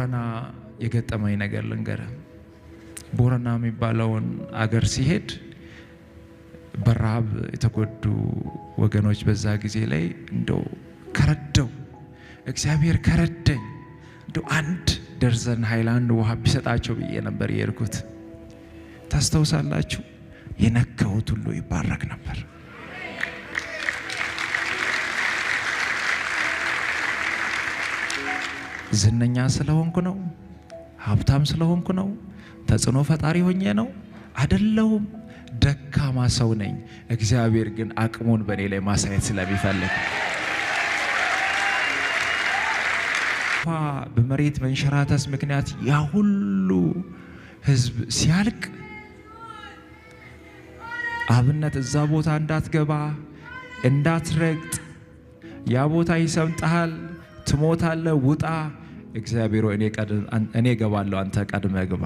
ቦረና የገጠመኝ ነገር ልንገር። ቦረና የሚባለውን አገር ሲሄድ በረሃብ የተጎዱ ወገኖች በዛ ጊዜ ላይ እንደው ከረደው እግዚአብሔር ከረደኝ እንደው 1 ደርዘን ሃይላንድ ውሃ ቢሰጣቸው ብዬ ነበር የሄድኩት። ታስተውሳላችሁ? የነካሁት ሁሉ ይባረክ ነበር። ዝነኛ ስለሆንኩ ነው? ሀብታም ስለሆንኩ ነው? ተጽዕኖ ፈጣሪ ሆኜ ነው? አይደለሁም። ደካማ ሰው ነኝ። እግዚአብሔር ግን አቅሙን በኔ ላይ ማሳየት ስለሚፈልግ በመሬት መንሸራተት ምክንያት ያ ሁሉ ህዝብ ሲያልቅ አብነት እዛ ቦታ እንዳትገባ እንዳትረግጥ፣ ያ ቦታ ይሰምጣል፣ ትሞታለህ፣ ውጣ። እግዚአብሔር እኔ እገባለሁ፣ አንተ ቀድመህ ግባ።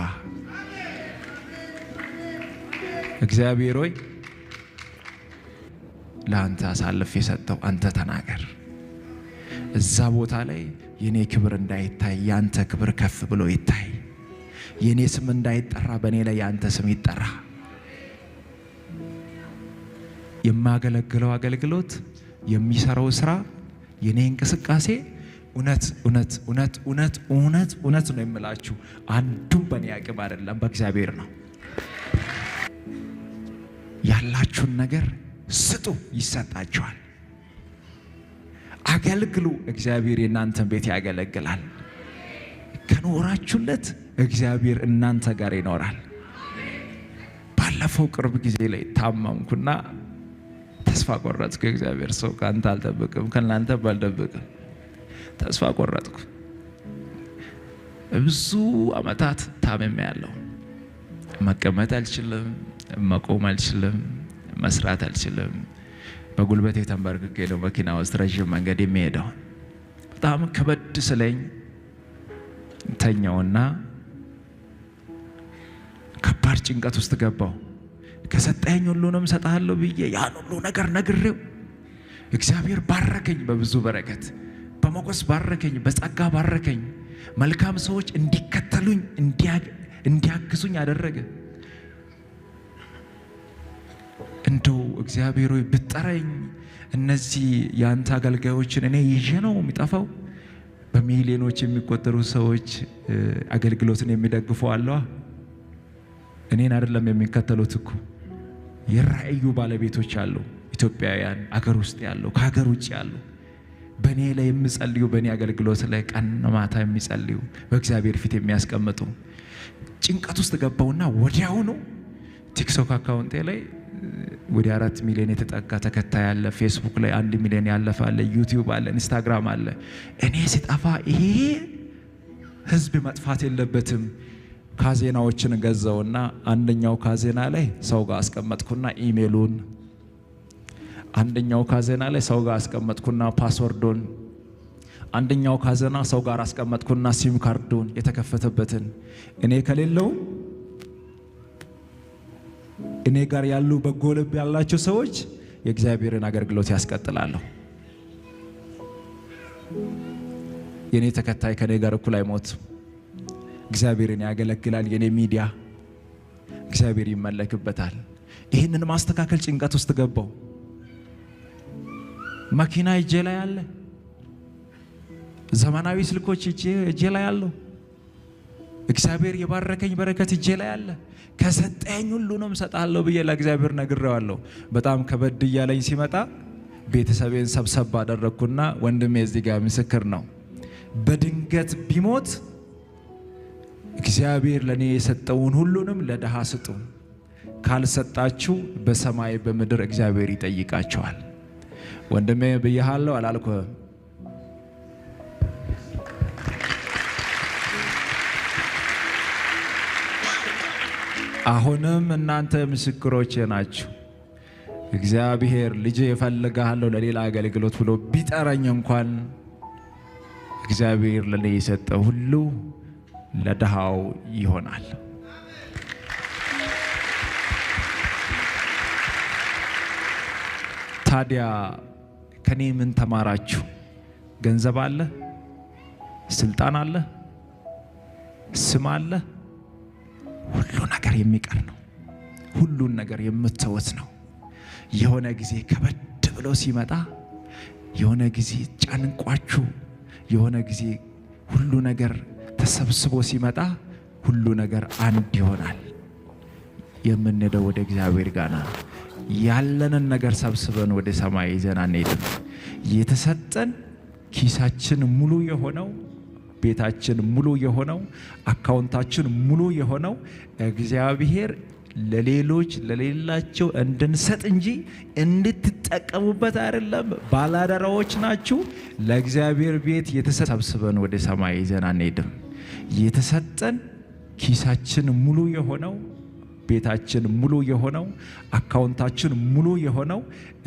እግዚአብሔር ሆይ ለአንተ አሳልፍ የሰጠው አንተ ተናገር። እዛ ቦታ ላይ የኔ ክብር እንዳይታይ ያንተ ክብር ከፍ ብሎ ይታይ። የኔ ስም እንዳይጠራ በኔ ላይ ያንተ ስም ይጠራ። የማገለግለው አገልግሎት፣ የሚሰራው ስራ፣ የኔ እንቅስቃሴ እውነት እውነት እውነት እውነት እውነት እውነት ነው የምላችሁ። አንዱም በኔ አቅም አይደለም፣ በእግዚአብሔር ነው። ያላችሁን ነገር ስጡ፣ ይሰጣችኋል። አገልግሉ፣ እግዚአብሔር የእናንተን ቤት ያገለግላል። ከኖራችሁለት እግዚአብሔር እናንተ ጋር ይኖራል። ባለፈው ቅርብ ጊዜ ላይ ታመምኩና ተስፋ ቆረጥኩ። እግዚአብሔር ሰው ካንተ አልጠብቅም፣ ከናንተ ባልጠብቅም ተስፋ ቆረጥኩ። ብዙ አመታት ታመሜያለሁ። መቀመጥ አልችልም፣ መቆም አልችልም፣ መስራት አልችልም። በጉልበቴ ተንበርክኬ ነው መኪና ውስጥ ረጅም መንገድ የሚሄደው። በጣም ከበድ ስለኝ ተኛውና ከባድ ጭንቀት ውስጥ ገባው። ከሰጠኝ ሁሉንም ሰጣለሁ ብዬ ያን ሁሉ ነገር ነግሬው እግዚአብሔር ባረከኝ። በብዙ በረከት በሞገስ ባረከኝ፣ በጸጋ ባረከኝ። መልካም ሰዎች እንዲከተሉኝ እንዲያግዙኝ አደረገ። እንደው እግዚአብሔር ሆይ ብጠራኝ እነዚህ ያንተ አገልጋዮችን እኔ ይዤ ነው የሚጠፋው። በሚሊዮኖች የሚቆጠሩ ሰዎች አገልግሎትን የሚደግፉ አለዋ። እኔን አይደለም የሚከተሉት እኮ የራእዩ ባለቤቶች አሉ። ኢትዮጵያውያን አገር ውስጥ ያሉ፣ ከሀገር ውጭ ያሉ፣ በእኔ ላይ የሚጸልዩ፣ በእኔ አገልግሎት ላይ ቀን ማታ የሚጸልዩ፣ በእግዚአብሔር ፊት የሚያስቀምጡ። ጭንቀት ውስጥ ገባውና ወዲያውኑ ቲክቶክ አካውንቴ ላይ ወደ 4 ሚሊዮን የተጠጋ ተከታይ አለ። ፌስቡክ ላይ 1 ሚሊዮን ያለፈ አለ። ዩቲዩብ አለ፣ ኢንስታግራም አለ። እኔ ሲጠፋ ይሄ ህዝብ መጥፋት የለበትም። ካዜናዎችን ገዛውና አንደኛው ካዜና ላይ ሰው ጋር አስቀመጥኩና ኢሜሉን፣ አንደኛው ካዜና ላይ ሰው ጋር አስቀመጥኩና ፓስወርዱን፣ አንደኛው ካዜና ሰው ጋር አስቀመጥኩና ሲም ካርዱን የተከፈተበትን። እኔ ከሌለው እኔ ጋር ያሉ በጎ ልብ ያላቸው ሰዎች የእግዚአብሔርን አገልግሎት ያስቀጥላሉ። የኔ ተከታይ ከኔ ጋር እኩል አይሞት። እግዚአብሔርን ያገለግላል። የኔ ሚዲያ እግዚአብሔር ይመለክበታል። ይህንን ማስተካከል ጭንቀት ውስጥ ገባው። መኪና እጄ ላይ አለ፣ ዘመናዊ ስልኮች እጄ ላይ አሉ። እግዚአብሔር የባረከኝ በረከት እጄ ላይ አለ። ከሰጠኝ ሁሉንም ሰጣለሁ ብዬ ለእግዚአብሔር ነግሬዋለሁ። በጣም ከበድ እያለኝ ሲመጣ ቤተሰቤን ሰብሰብ አደረግኩና ወንድሜ እዚህ ጋር ምስክር ነው፣ በድንገት ቢሞት እግዚአብሔር ለኔ የሰጠውን ሁሉንም ለድሃ ስጡ፣ ካልሰጣችሁ በሰማይ በምድር እግዚአብሔር ይጠይቃቸዋል። ወንድሜ ብያለሁ አላልኩም? አሁንም እናንተ ምስክሮቼ ናችሁ። እግዚአብሔር ልጅ እፈልግሃለሁ ለሌላ አገልግሎት ብሎ ቢጠራኝ እንኳን እግዚአብሔር ለኔ የሰጠ ሁሉ ለድሃው ይሆናል። ታዲያ ከኔ ምን ተማራችሁ? ገንዘብ አለ፣ ስልጣን አለ፣ ስም አለ። ሁሉ ነገር የሚቀር ነው። ሁሉን ነገር የምትተውት ነው። የሆነ ጊዜ ከበድ ብሎ ሲመጣ፣ የሆነ ጊዜ ጨንቋችሁ፣ የሆነ ጊዜ ሁሉ ነገር ተሰብስቦ ሲመጣ ሁሉ ነገር አንድ ይሆናል። የምንሄደው ወደ እግዚአብሔር ጋር ነው። ያለንን ነገር ሰብስበን ወደ ሰማይ ይዘን አንሄድም። የተሰጠን ኪሳችን ሙሉ የሆነው፣ ቤታችን ሙሉ የሆነው፣ አካውንታችን ሙሉ የሆነው እግዚአብሔር ለሌሎች ለሌላቸው እንድንሰጥ እንጂ እንድትጠቀሙበት አይደለም። ባላደራዎች ናችሁ። ለእግዚአብሔር ቤት የተሰብስበን ወደ ሰማይ ይዘን አንሄድም። የተሰጠን ኪሳችን ሙሉ የሆነው፣ ቤታችን ሙሉ የሆነው፣ አካውንታችን ሙሉ የሆነው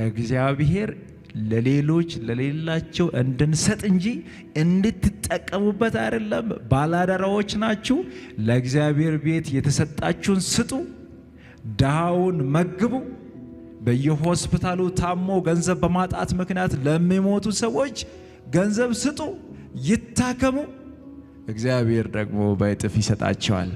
እግዚአብሔር ለሌሎች ለሌላቸው እንድንሰጥ እንጂ እንድትጠቀሙበት አይደለም። ባላደራዎች ናችሁ። ለእግዚአብሔር ቤት የተሰጣችሁን ስጡ። ድሃውን መግቡ። በየሆስፒታሉ ታሞ ገንዘብ በማጣት ምክንያት ለሚሞቱ ሰዎች ገንዘብ ስጡ፣ ይታከሙ። እግዚአብሔር ደግሞ በእጥፍ ይሰጣቸዋል።